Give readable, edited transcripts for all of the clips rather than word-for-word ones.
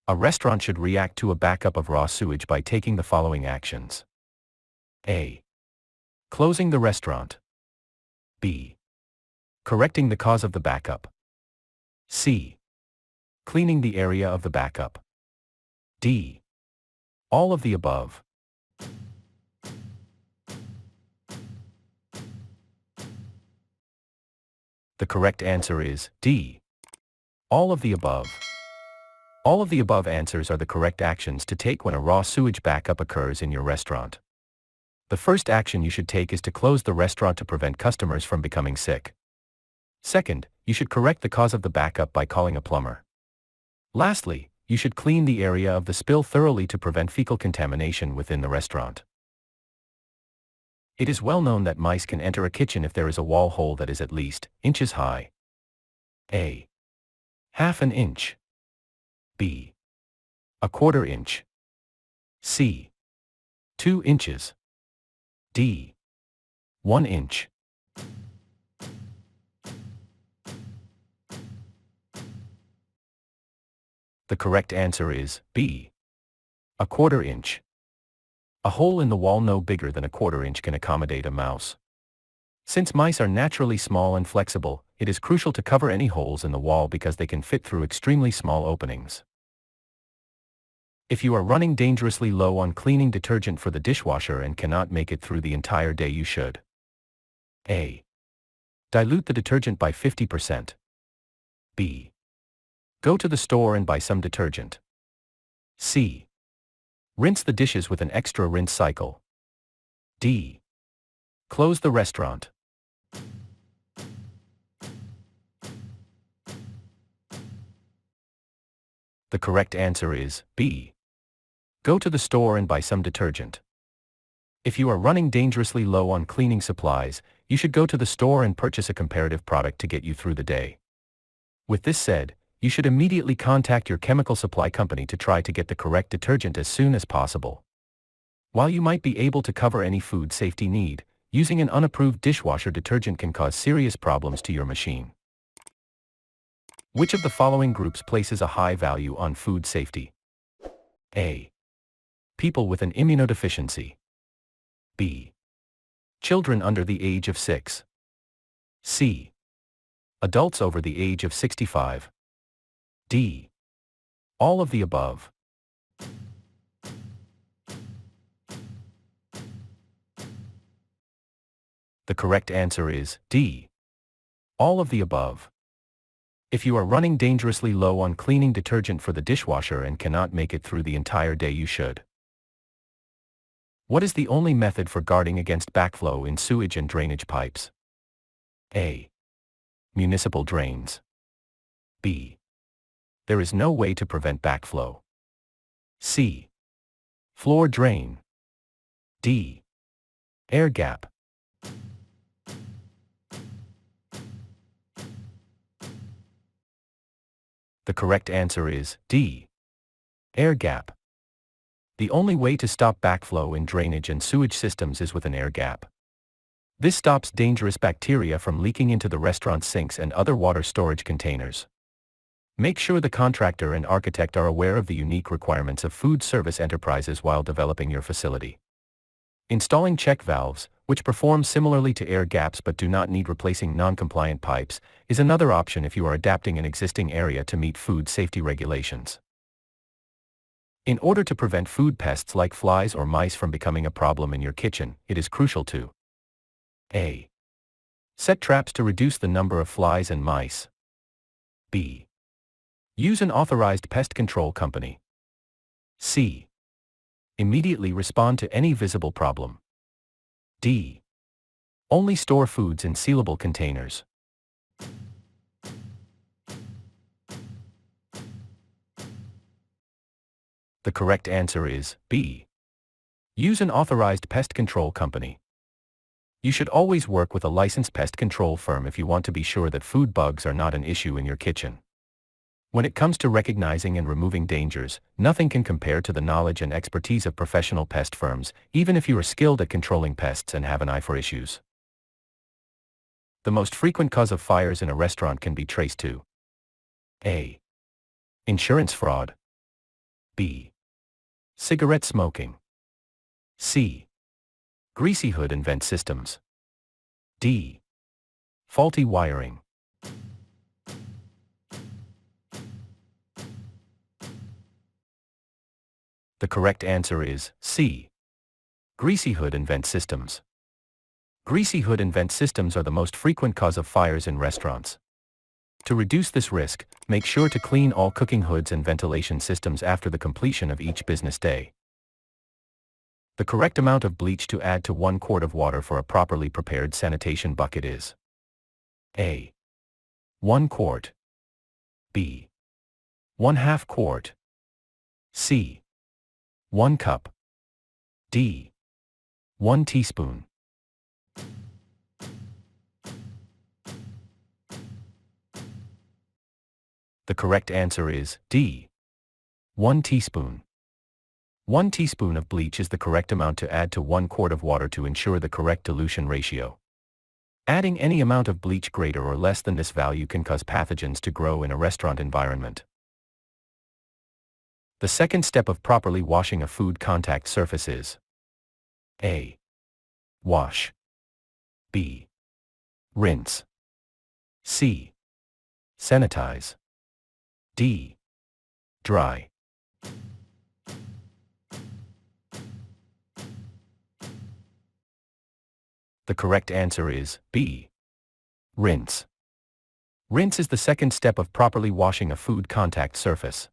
A restaurant should react to a backup of raw sewage by taking the following actions. A. Closing the restaurant. B. Correcting the cause of the backup. C. Cleaning the area of the backup. D. All of the above. The correct answer is D. All of the above. All of the above answers are the correct actions to take when a raw sewage backup occurs in your restaurant. The first action you should take is to close the restaurant to prevent customers from becoming sick. Second, you should correct the cause of the backup by calling a plumber. Lastly, you should clean the area of the spill thoroughly to prevent fecal contamination within the restaurant. It is well known that mice can enter a kitchen if there is a wall hole that is at least inches high. A. Half an inch. B. A quarter inch. C. 2 inches. D. 1 inch. The correct answer is B. A quarter inch. A hole in the wall no bigger than a quarter inch can accommodate a mouse. Since mice are naturally small and flexible, it is crucial to cover any holes in the wall because they can fit through extremely small openings. If you are running dangerously low on cleaning detergent for the dishwasher and cannot make it through the entire day, you should A. Dilute the detergent by 50%. B. Go to the store and buy some detergent. C. Rinse the dishes with an extra rinse cycle. D. Close the restaurant. The correct answer is B. Go to the store and buy some detergent. If you are running dangerously low on cleaning supplies, you should go to the store and purchase a comparative product to get you through the day. With this said, you should immediately contact your chemical supply company to try to get the correct detergent as soon as possible. While you might be able to cover any food safety need, using an unapproved dishwasher detergent can cause serious problems to your machine. Which of the following groups places a high value on food safety? A. People with an immunodeficiency. B. Children under the age of 6. C. Adults over the age of 65. D. All of the above. The correct answer is D. All of the above. If you are running dangerously low on cleaning detergent for the dishwasher and cannot make it through the entire day, you should. What is the only method for guarding against backflow in sewage and drainage pipes? A. Municipal drains. B. There is no way to prevent backflow. C. Floor drain. D. Air gap. The correct answer is D. Air gap. The only way to stop backflow in drainage and sewage systems is with an air gap. This stops dangerous bacteria from leaking into the restaurant sinks and other water storage containers. Make sure the contractor and architect are aware of the unique requirements of food service enterprises while developing your facility. Installing check valves, which perform similarly to air gaps but do not need replacing non-compliant pipes, is another option if you are adapting an existing area to meet food safety regulations. In order to prevent food pests like flies or mice from becoming a problem in your kitchen, it is crucial to A. Set traps to reduce the number of flies and mice. B. Use an authorized pest control company. C. Immediately respond to any visible problem. D. Only store foods in sealable containers. The correct answer is B. Use an authorized pest control company. You should always work with a licensed pest control firm if you want to be sure that food bugs are not an issue in your kitchen. When it comes to recognizing and removing dangers, nothing can compare to the knowledge and expertise of professional pest firms, even if you are skilled at controlling pests and have an eye for issues. The most frequent cause of fires in a restaurant can be traced to A. Insurance fraud. B. Cigarette smoking. C. Greasy hood and vent systems. D. Faulty wiring. The correct answer is C. Greasy hood and vent systems. Greasy hood and vent systems are the most frequent cause of fires in restaurants. To reduce this risk, make sure to clean all cooking hoods and ventilation systems after the completion of each business day. The correct amount of bleach to add to 1 quart of water for a properly prepared sanitation bucket is A. 1 quart. B. 1/2 quart. C. 1 cup. D. 1 teaspoon. The correct answer is D. 1 teaspoon. 1 teaspoon of bleach is the correct amount to add to 1 quart of water to ensure the correct dilution ratio. Adding any amount of bleach greater or less than this value can cause pathogens to grow in a restaurant environment. The second step of properly washing a food contact surface is A. Wash. B. Rinse. C. Sanitize. D. Dry. The correct answer is B. Rinse. Rinse is the second step of properly washing a food contact surface.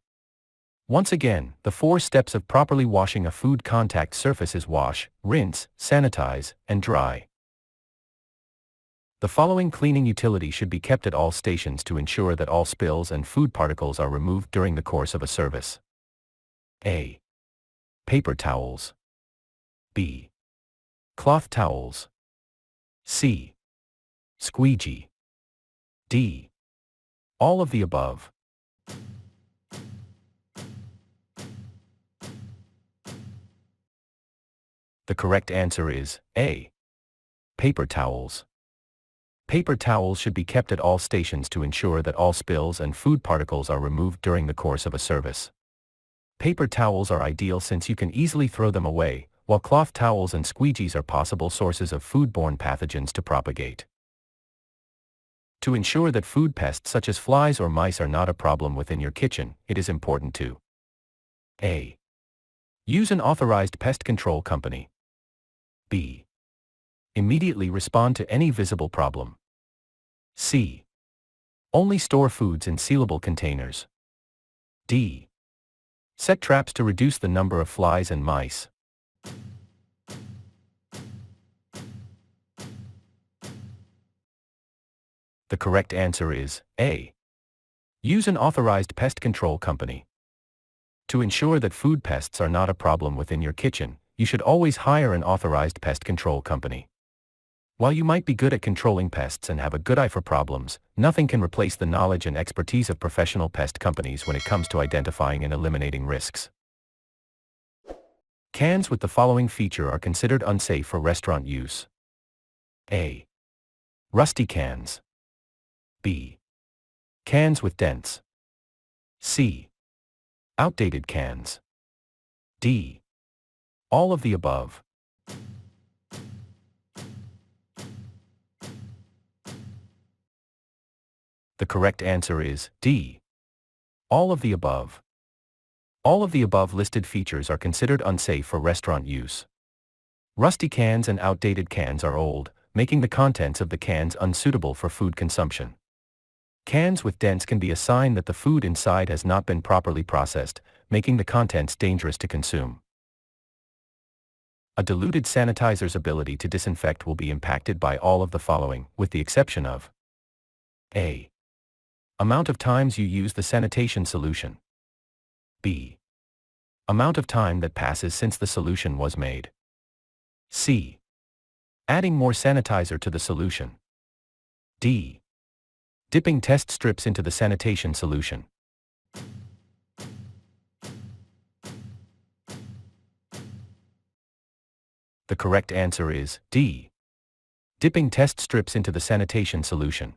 Once again, the 4 steps of properly washing a food contact surface is wash, rinse, sanitize, and dry. The following cleaning utility should be kept at all stations to ensure that all spills and food particles are removed during the course of a service. A. Paper towels. B. Cloth towels. C. Squeegee. D. All of the above. The correct answer is A. Paper towels. Paper towels should be kept at all stations to ensure that all spills and food particles are removed during the course of a service. Paper towels are ideal since you can easily throw them away, while cloth towels and squeegees are possible sources of foodborne pathogens to propagate. To ensure that food pests such as flies or mice are not a problem within your kitchen, it is important to A. Use an authorized pest control company. B. Immediately respond to any visible problem. C. Only store foods in sealable containers. D. Set traps to reduce the number of flies and mice. The correct answer is A. Use an authorized pest control company. To ensure that food pests are not a problem within your kitchen, you should always hire an authorized pest control company. While you might be good at controlling pests and have a good eye for problems, nothing can replace the knowledge and expertise of professional pest companies when it comes to identifying and eliminating risks. Cans with the following feature are considered unsafe for restaurant use. A. Rusty cans. B. Cans with dents. C. Outdated cans. D. All of the above. The correct answer is D. All of the above. All of the above listed features are considered unsafe for restaurant use. Rusty cans and outdated cans are old, making the contents of the cans unsuitable for food consumption. Cans with dents can be a sign that the food inside has not been properly processed, making the contents dangerous to consume. A diluted sanitizer's ability to disinfect will be impacted by all of the following, with the exception of A. Amount of times you use the sanitation solution. B. Amount of time that passes since the solution was made. C. Adding more sanitizer to the solution. D. Dipping test strips into the sanitation solution. The correct answer is D. Dipping test strips into the sanitation solution.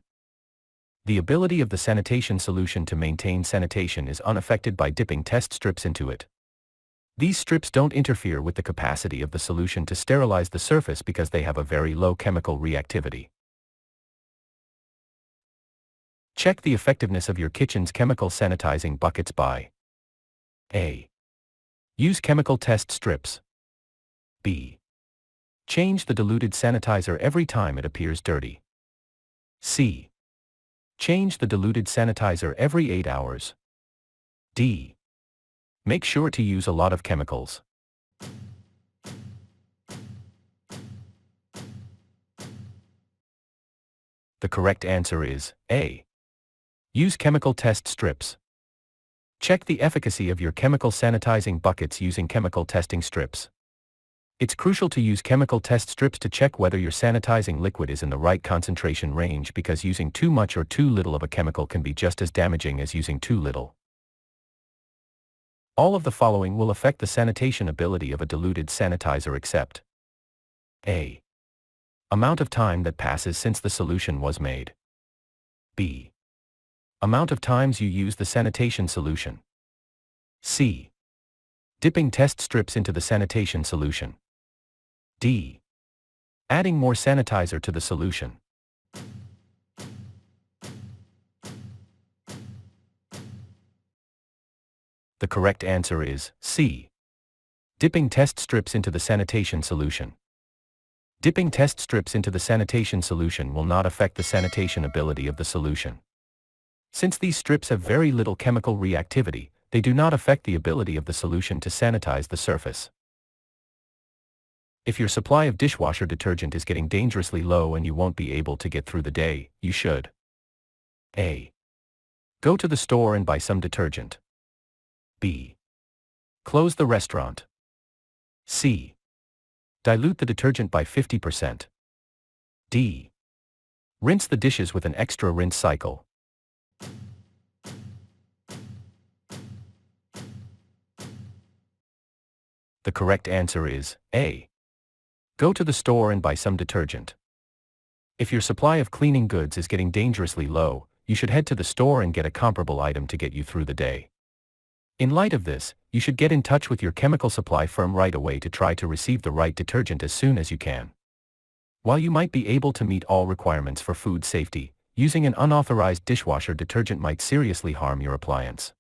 The ability of the sanitation solution to maintain sanitation is unaffected by dipping test strips into it. These strips don't interfere with the capacity of the solution to sterilize the surface because they have a very low chemical reactivity. Check the effectiveness of your kitchen's chemical sanitizing buckets by A. Use chemical test strips. B. Change the diluted sanitizer every time it appears dirty. C. Change the diluted sanitizer every 8 hours. D. Make sure to use a lot of chemicals. The correct answer is A. Use chemical test strips. Check the efficacy of your chemical sanitizing buckets using chemical testing strips. It's crucial to use chemical test strips to check whether your sanitizing liquid is in the right concentration range, because using too much or too little of a chemical can be just as damaging as using too little. All of the following will affect the sanitation ability of a diluted sanitizer except A. Amount of time that passes since the solution was made. B. Amount of times you use the sanitation solution. C. Dipping test strips into the sanitation solution. D. Adding more sanitizer to the solution. The correct answer is C. Dipping test strips into the sanitation solution. Dipping test strips into the sanitation solution will not affect the sanitation ability of the solution. Since these strips have very little chemical reactivity, they do not affect the ability of the solution to sanitize the surface. If your supply of dishwasher detergent is getting dangerously low and you won't be able to get through the day, you should A. Go to the store and buy some detergent. B. Close the restaurant. C. Dilute the detergent by 50%. D. Rinse the dishes with an extra rinse cycle. The correct answer is A. Go to the store and buy some detergent. If your supply of cleaning goods is getting dangerously low, you should head to the store and get a comparable item to get you through the day. In light of this, you should get in touch with your chemical supply firm right away to try to receive the right detergent as soon as you can. While you might be able to meet all requirements for food safety, using an unauthorized dishwasher detergent might seriously harm your appliance.